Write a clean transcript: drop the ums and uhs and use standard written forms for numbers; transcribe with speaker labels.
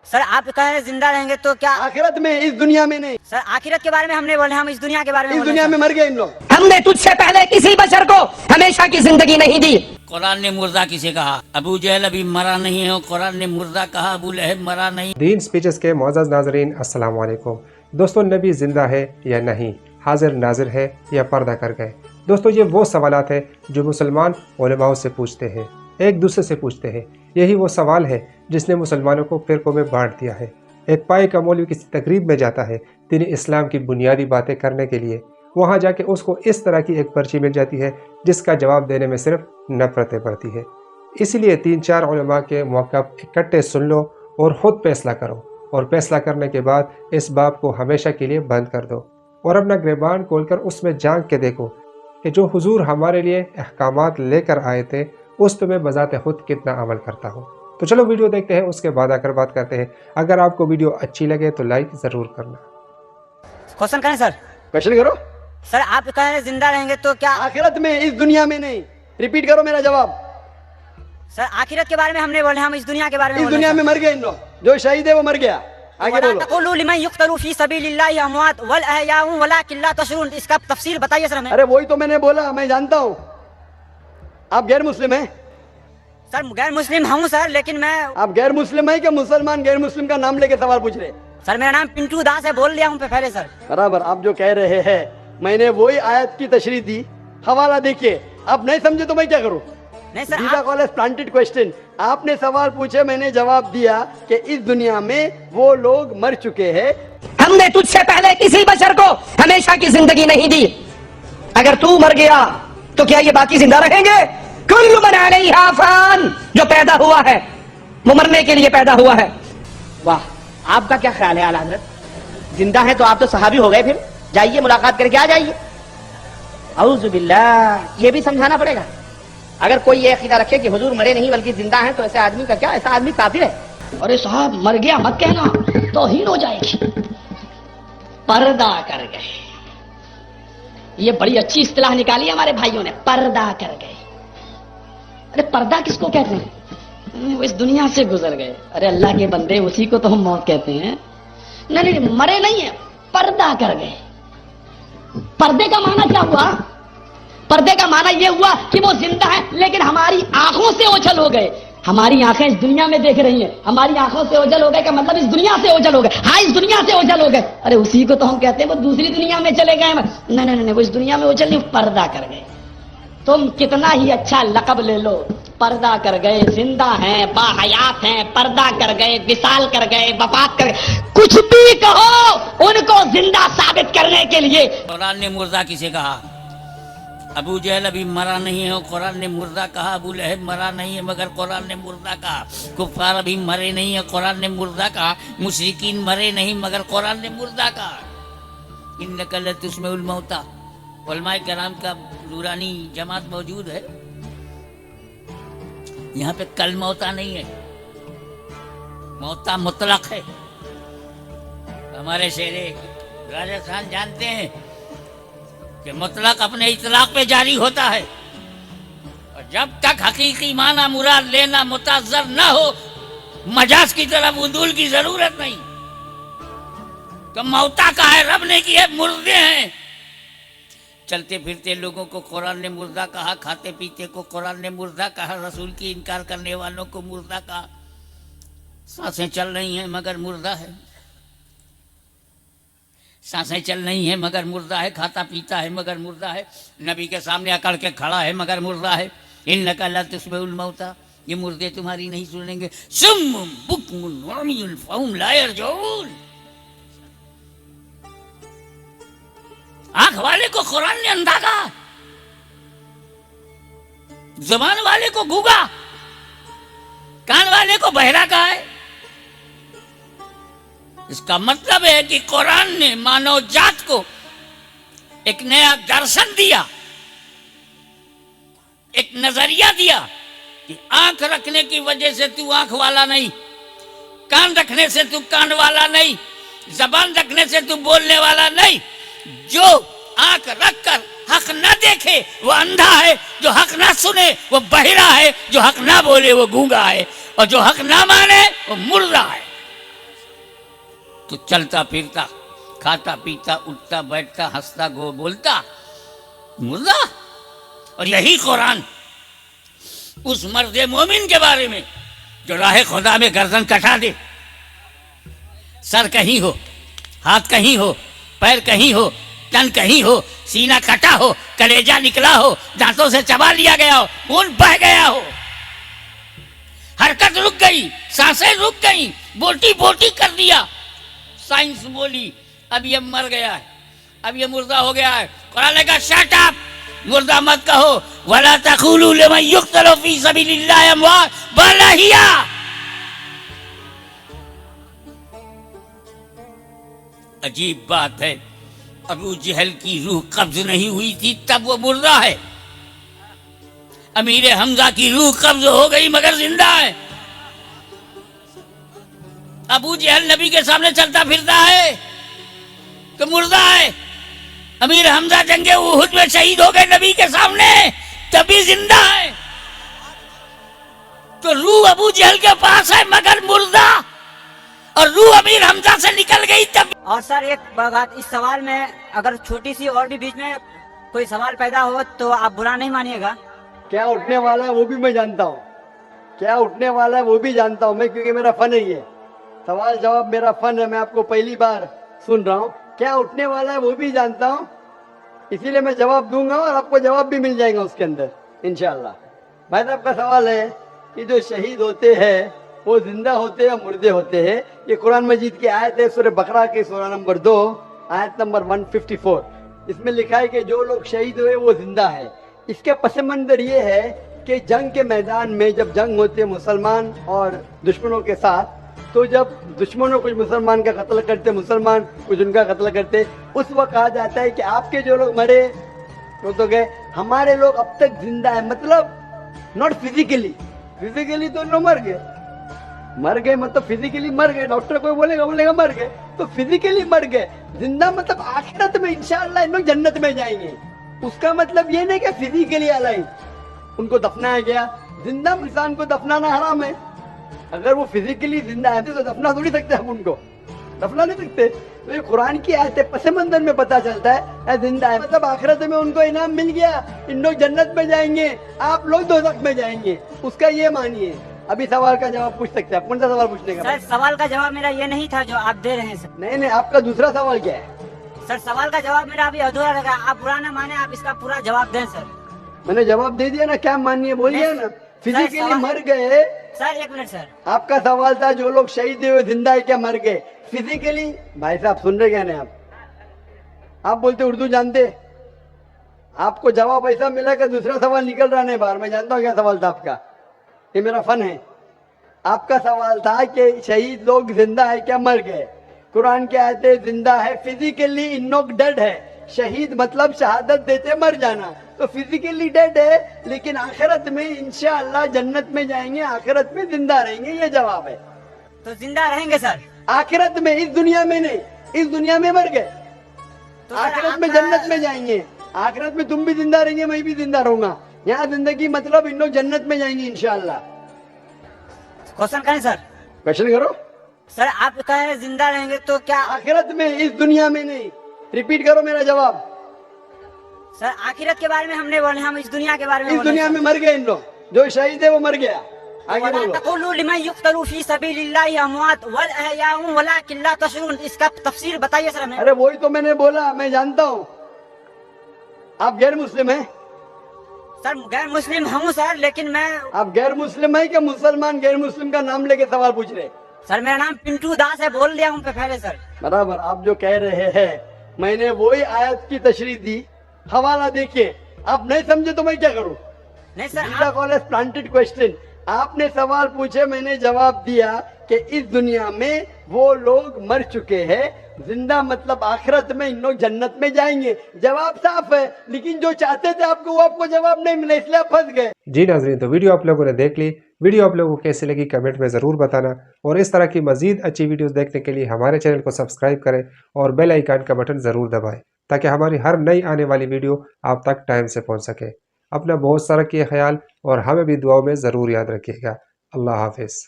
Speaker 1: Sir आप कह रहे जिंदा रहेंगे तो क्या
Speaker 2: आखिरत में, इस दुनिया में नहीं।
Speaker 1: सर आखिरत के बारे में हमने बोले, हम इस दुनिया के बारे में
Speaker 2: इस
Speaker 1: बोले
Speaker 2: दुनिया
Speaker 1: सर।
Speaker 2: में मर गए इन लोग।
Speaker 3: हमने तुझसे पहले किसी बशर को हमेशा की जिंदगी नहीं दी।
Speaker 4: कुरान ने मुर्दा किसे कहा? अबू जहल अभी मरा नहीं है और कुरान ने मुर्दा कहा, अबू लहब मरा नहीं।
Speaker 5: दीन स्पीचेस के मोअज़्ज़ज़ नाज़रीन, अस्सलाम वालेकुम। दोस्तों, नबी ज़िंदा है या नहीं, हाजिर नाजिर है या पर्दा कर गए? दोस्तों, ये वो सवालात हैं जो मुसलमान उलमाओं से पूछते हैं, एक दूसरे से पूछते हैं। यही वो सवाल है जिसने मुसलमानों को फ़िरक़ों में बांट दिया है। एक पाए का मौलवी किसी तकरीब में जाता है दीन इस्लाम की बुनियादी बातें करने के लिए, वहाँ जाके उसको इस तरह की एक पर्ची मिल जाती है जिसका जवाब देने में सिर्फ नफ़रतें बढ़ती है। इसलिए 3-4 उलमा के मौक़िफ़ इकट्ठे सुन लो और ख़ुद फैसला करो, और फैसला करने के बाद इस बाब को हमेशा के लिए बंद कर दो और अपना गिरबान खोलकर उसमें झांक के देखो कि जो हुजूर हमारे लिए अहकामात लेकर आए थे उस पर मैं बज़ाते खुद कितना अमल करता हूँ। तो चलो वीडियो देखते हैं, उसके बाद आकर बात करते हैं। अगर आपको वीडियो अच्छी लगे तो लाइक ज़रूर करना।
Speaker 1: क्वेश्चन करें सर?
Speaker 2: क्वेश्चन करो।
Speaker 1: सर आप कह रहे जिंदा रहेंगे तो क्या
Speaker 2: आखिरत में, इस दुनिया में नहीं। रिपीट करो मेरा जवाब।
Speaker 1: सर आखिरत के बारे में हमने बोले, हम इस दुनिया के बारे में
Speaker 2: इस
Speaker 1: बोले
Speaker 2: दुनिया
Speaker 1: सर।
Speaker 2: में मर गए इन लोग। जो शहीद है वो मर गया। आगे बोलो।
Speaker 1: तक़ूलू लिमन युक़्तलू फ़ी सबीलिल्लाहि अमवात वल अहयाउ वलाकिन ला तशऊरून। इसका तफसील बताइए सर हमें।
Speaker 2: अरे वही तो मैंने बोला, मैं जानता हूँ। आप गैर मुस्लिम हैं?
Speaker 1: सर गैर मुस्लिम हूँ सर, लेकिन मैं
Speaker 2: आप गैर मुस्लिम है कि मुसलमान गैर मुस्लिम का नाम लेके सवाल पूछ रहे?
Speaker 1: सर मेरा नाम पिंटू दास है, बोल लिया हूँ पहले सर।
Speaker 2: बराबर। आप जो कह रहे हैं, मैंने वही आयत की तशरीह दी, हवाला देखिए। आप नहीं समझे तो मैं क्या करूँ?
Speaker 1: नहीं sir
Speaker 2: These are called as planted question। आपने सवाल पूछे, मैंने जवाब दिया कि इस दुनिया में वो लोग मर चुके हैं।
Speaker 3: हमने तुझसे पहले किसी बशर को हमेशा की जिंदगी नहीं दी। अगर तू मर गया तो क्या ये बाकी जिंदा रहेंगे? कुल्लु मन अलैहा फान। जो पैदा हुआ है वो मरने के लिए पैदा हुआ है।
Speaker 6: वाह, आपका क्या ख्याल है आला हज़रत? जिंदा है तो आप तो सहाबी हो गए, फिर जाइए मुलाकात करके आ जाइए। औज़ु बिल्लाह। ये भी समझाना पड़ेगा। अगर कोई ये अकीदा रखे कि हुजूर मरे नहीं बल्कि जिंदा हैं, तो ऐसे आदमी का क्या, ऐसा आदमी काफिर है।
Speaker 3: अरे साहब मर गया मत कहना, तौहीन हो जाएगी। पर्दा कर गए, ये बड़ी अच्छी इस्तिलाह निकाली हमारे भाइयों ने, पर्दा कर गए। अरे पर्दा किसको कहते हैं? वो इस दुनिया से गुजर गए। अरे अल्लाह के बंदे, उसी को तो हम मौत कहते हैं। नहीं, मरे नहीं है, पर्दा कर गए। पर्दे का माना क्या हुआ? पर्दे का माना यह हुआ कि वो जिंदा है लेकिन हमारी आंखों से ओझल हो गए। हमारी आंखें इस दुनिया में देख रही हैं, हमारी आंखों से ओझल हो गए का मतलब इस दुनिया से ओझल हो गए। हाँ, इस दुनिया से ओझल हो गए। अरे उसी को तो हम कहते हैं वो दूसरी दुनिया में चले गए। नहीं, वो इस दुनिया में ओझल नहीं, पर्दा कर गए। तुम कितना ही अच्छा लक़ब ले लो, पर्दा कर गए। जिंदा हैं, बाहयात हैं, पर्दा कर गए, विसाल कर गए, वफात कर गए, कुछ भी कहो, उनको जिंदा साबित करने के लिए।
Speaker 4: कुरान ने मुर्दा किसे कहा? अबू जहल अभी मरा नहीं है और कुरान ने मुर्दा कहा, अबू लहब मरा नहीं है मगर कुरान ने मुर्दा कहा। कुफ्फार अभी मरे नहीं है, कुरान ने मुर्दा कहा। मुशरिकीन मरे नहीं मगर कुरान ने मुर्दा कहा। इन्नका लतुस्मिउल मौता। उलमाए किराम का नूरानी जमात मौजूद है, यहाँ पे कल मौता नहीं है, मौता मुतलक है। हमारे शेरे राजस्थान जानते हैं कि मुतलक अपने इतलाक पे जारी होता है, और जब तक हकीकी माना मुराद लेना मुताज़र न हो, मजाज की तरफ उदूल की जरूरत नहीं। तो मौता का है, रब ने की है, मुर्दे हैं। चलते फिरते लोगों को कुरान ने मुर्दा कहा, खाते पीते को कुरान ने मुर्दा कहा, रसूल की इनकार करने वालों को मुर्दा कहा। सांसें चल रही हैं मगर मुर्दा है, सांसें चल रही हैं मगर मुर्दा है, खाता पीता है मगर मुर्दा है, नबी के सामने अकड़ के खड़ा है मगर मुर्दा है। इन्नका ला तुस्मिउल मौता। ये मुर्दे तुम्हारी नहीं सुनेंगे। सुम्मुम बुक्मुन उम्युन फहुम ला यरजून। आंख वाले को कुरान ने अंधा कहा, जुबान वाले को गूंगा, कान वाले को बहरा कहा है। इसका मतलब है कि कुरान ने मानव जात को एक नया दर्शन दिया, एक नजरिया दिया कि आंख रखने की वजह से तू आंख वाला नहीं, कान रखने से तू कान वाला नहीं, जबान रखने से तू बोलने वाला नहीं। जो आंख रखकर हक ना देखे वो अंधा है, जो हक ना सुने वो बहिरा है, जो हक ना बोले वो गूंगा है, और जो हक ना माने वो मुर्दा है। तो चलता फिरता, खाता पीता, उठता बैठता, हंसता बोलता मुर्दा। और यही कुरान उस मर्द मोमिन के बारे में जो राह खुदा में गर्दन कटा दे, सर कहीं हो, हाथ कहीं हो, पैर कहीं हो, तन कहीं हो, सीना कटा हो, कलेजा निकला हो, दांतों से चबा लिया गया हो, खून बह गया हो, हरकत रुक गई, सांसें रुक गई, बोटी बोटी कर दिया, साइंस बोली अब ये मर गया है, अब ये मुर्दा हो गया है। कुरान लगा शट अप, मुर्दा मत कहो, वला तक़ूलू लिमन युक़्तलू फी सबीलिल्लाहि अमवात बल अहिया। अजीब बात है, अबू जहल की रूह कब्ज नहीं हुई थी तब वो मुर्दा है, अमीर हमजा की रूह कब्ज हो गई मगर जिंदा है। अबू जहल नबी के सामने चलता फिरता है तो मुर्दा है, अमीर हमजा जंगे उहुद में शहीद हो गए नबी के सामने तभी जिंदा है। तो रूह अबू जहल के पास है मगर मुर्दा, और रूह अमीर हमजा से निकल गई तब।
Speaker 1: और सर एक बात, इस सवाल में अगर छोटी सी और भी बीच में कोई सवाल पैदा हो तो आप बुरा नहीं मानिएगा।
Speaker 2: क्या उठने वाला है वो भी मैं जानता हूँ, क्या उठने वाला है वो भी जानता हूँ मैं, क्योंकि मेरा फन है ये सवाल जवाब, मेरा फन है। मैं आपको पहली बार सुन रहा हूँ, क्या उठने वाला है वो भी जानता हूँ, इसीलिए मैं जवाब दूंगा और आपको जवाब भी मिल जाएगा उसके अंदर इंशाल्लाह। भाई साहब का सवाल है कि जो शहीद होते हैं वो जिंदा होते हैं या मुर्दे होते हैं। ये कुरान मजीद की आयत है, सूरह बकरा की सूरह नंबर 2 आयत नंबर 154। इसमें लिखा है कि जो लोग शहीद हुए वो जिंदा है। इसके पस मंजर ये है कि जंग के मैदान में जब जंग होती है मुसलमान और दुश्मनों के साथ, तो जब दुश्मनों कुछ मुसलमान का कत्ल करते, मुसलमान कुछ उनका कत्ल करते, उस वक्त कहा जाता है कि आपके जो लोग मरे वो तो गए, हमारे लोग अब तक जिंदा है। मतलब नॉट फिजिकली, फिजिकली तो लोग मर गए, मर गए मतलब फिजिकली मर गए, डॉक्टर कोई बोलेगा मर गए, तो फिजिकली मर गए। जिंदा मतलब आखिरत में इंशाअल्लाह इन लोग जन्नत में जाएंगे। उसका मतलब ये नहीं कि फिजिकली अलाइव उनको दफनाया गया। जिंदा इंसान को दफनाना हराम है। अगर वो फिजिकली जिंदा है तो दफना थोड़ी सकते हम उनको, दफना नहीं सकते। तो ये कुरान की आयत है, पस मंजर में पता चलता है जिंदा है मतलब आखिरत में उनको इनाम मिल गया, इन लोग जन्नत में जाएंगे, आप लोग दोज़ख में जाएंगे। उसका ये मानिए। अभी सवाल का जवाब पूछ सकते हैं। कौन सा सवाल पूछने का?
Speaker 1: सर सवाल का जवाब मेरा ये नहीं था जो आप दे रहे हैं सर।
Speaker 2: नहीं, आपका दूसरा सवाल क्या है?
Speaker 1: सर सवाल का जवाब मेरा अभी अधूरा लगा, आप बुरा ना माने, आप इसका पूरा जवाब दें सर।
Speaker 2: मैंने जवाब दे दिया ना, क्या मानिए बोलिए ना। फिजिकली मर गए
Speaker 1: सर, एक मिनट सर,
Speaker 2: आपका सवाल था जो लोग शहीद हुए जिंदा है क्या मर गए फिजिकली? भाई साहब सुन रहे क्या नहीं आप बोलते उर्दू जानते, आपको जवाब ऐसा मिला कि दूसरा सवाल निकल रहा नहीं बाहर। मैं जानता हूँ क्या सवाल था आपका, ये मेरा फन है। आपका सवाल था कि शहीद लोग जिंदा है क्या मर गए। कुरान की आयतें जिंदा है, फिजिकली इन लोग डेड है। शहीद मतलब शहादत देते मर जाना, तो फिजिकली डेड है लेकिन आखिरत में इंशाअल्लाह जन्नत में जाएंगे, आखिरत में जिंदा रहेंगे। ये जवाब है।
Speaker 1: तो जिंदा रहेंगे सर
Speaker 2: आखिरत में, इस दुनिया में नहीं। इस दुनिया में मर गए,
Speaker 1: तो
Speaker 2: आखिरत में जन्नत में जाएंगे। आखिरत में तुम भी जिंदा रहेंगे, मैं भी जिंदा रहूंगा। यहाँ जिंदगी मतलब इन लोग जन्नत में जाएंगे इंशाअल्लाह।
Speaker 1: क्वेश्चन करें सर?
Speaker 2: क्वेश्चन करो
Speaker 1: सर। आप कहे जिंदा रहेंगे तो क्या
Speaker 2: आखिरत में, इस दुनिया में नहीं। रिपीट करो मेरा जवाब।
Speaker 1: सर आखिरत के बारे में हमने बोले, हम इस दुनिया के बारे में
Speaker 2: इस
Speaker 1: बोले
Speaker 2: दुनिया
Speaker 1: सर।
Speaker 2: में मर गए इन लोग, जो शहीद है वो मर गया। आगे
Speaker 1: वला
Speaker 2: बोलो।
Speaker 1: तक़ूलू लिमन युक़्तलू फी सबीलिल्लाहि अमवात वल अहयाउ वलाकिन ला तशऊरून। इसका तफसीर बताइए सर हमें।
Speaker 2: अरे वही तो मैंने बोला, मैं जानता हूँ। आप गैर मुस्लिम हैं?
Speaker 1: सर गैर मुस्लिम हूँ सर, लेकिन मैं
Speaker 2: आप गैर मुस्लिम है क्या मुसलमान? गैर मुस्लिम का नाम लेके सवाल पूछ रहे।
Speaker 1: सर मेरा नाम पिंटू दास है, बोल दिया हूँ पहले सर।
Speaker 2: बराबर। आप जो कह रहे हैं मैंने वही आयत की तशरीह दी, हवाला देखिए। आप नहीं समझे तो मैं क्या करूँ?
Speaker 1: नहीं सर
Speaker 2: जीरा कॉलेज प्लांटेड क्वेश्चन। आपने सवाल पूछे, मैंने जवाब दिया कि इस दुनिया में वो लोग मर चुके हैं, जिंदा मतलब आखिरत में इन लोग जन्नत में जाएंगे। जवाब साफ है, लेकिन जो चाहते थे आपको वो आपको जवाब नहीं मिला, इसलिए आप फंस गए।
Speaker 5: जी नाजरीन, तो वीडियो आप लोगों ने देख ली। वीडियो आप लोगों को कैसी लगी कमेंट में ज़रूर बताना, और इस तरह की मजीद अच्छी वीडियोस देखने के लिए हमारे चैनल को सब्सक्राइब करें और बेल आइकन का बटन ज़रूर दबाएं, ताकि हमारी हर नई आने वाली वीडियो आप तक टाइम से पहुंच सके। अपना बहुत सारा किए ख्याल और हमें भी दुआओं में ज़रूर याद रखिएगा। अल्लाह हाफिज़।